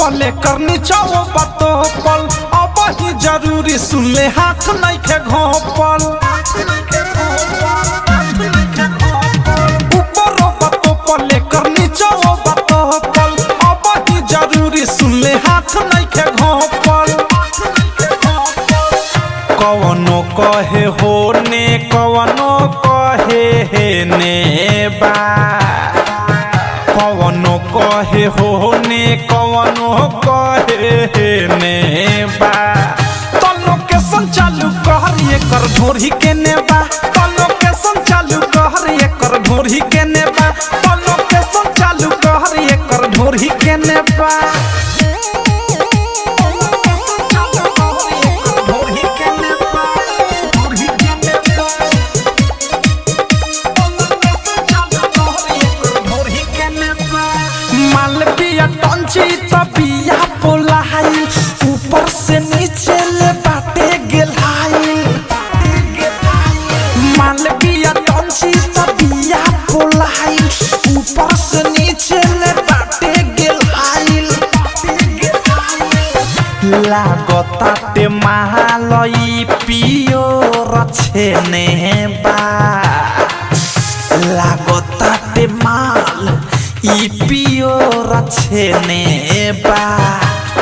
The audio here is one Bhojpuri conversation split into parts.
पले करनी चाहो बातो पल अब ही जरूरी सुन ले हाथ नहीं के घोपल ऊपर बातो पले करनी चाहो बातो पल अब ही जरूरी सुन ले हाथ नहीं के घोपल कवनो कहे होने कवनो कहे हे ने बा कवनो कहे होने कवनो कहे ने बा तो लोकेशन चालू कर ये कर ढोरी के नेबा तो लोकेशन चालू कर ये कर ढोरी के नेबा तो लोकेशन चालू कर ये कर ढोरी के नेबा मालविया टंची तबिया पोलाई ऊपर से नीचे ले बाटे गेलाई मालविया टंची तबिया पोलाई ऊपर से नीचे ले बाटे गेलाई लागताटे महालई पियो रछेने बा लागताटे माल ई पियो रछेने बा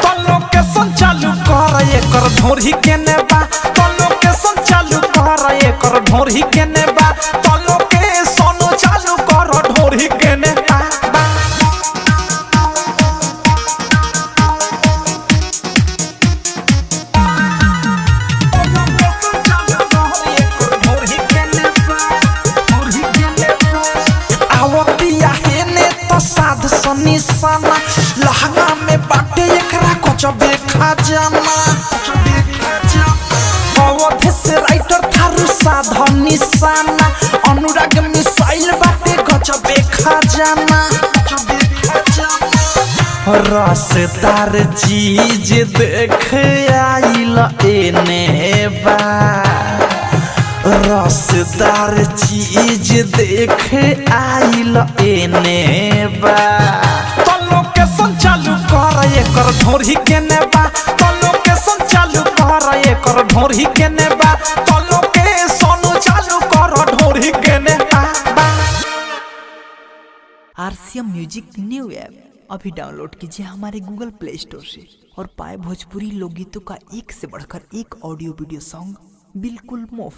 तो लोकेशन चालू कर एकर ढोरी के नेबा तो लोकेशन चालू कर एकर ढोरी के नेबा तो लोकेशन चालू कर ढोरी के नेबा साध निशाना लहंगा में बाटे एकरा कचबे खजाना अवधि से राइटर थारू साध निशाना अनुराग मिसाइल बाटे कचबे खजाना रसदार चीज देख आइल एने बा रसदार चीज देख आइल एने बा तो लोकेशन चालू कर एकर ढोरी के नेबा तो लोकेशन चालू कर एकर ढोरी के नेबा तो लोकेशन चालू कर ढोरी के नेबा। आरसीएम म्यूजिक न्यू ऐप अभी डाउनलोड कीजिए हमारे गूगल प्ले स्टोर से और पाए भोजपुरी लोकगीतों का एक से बढ़कर एक ऑडियो वीडियो सॉन्ग बिल्कुल मुफ्त।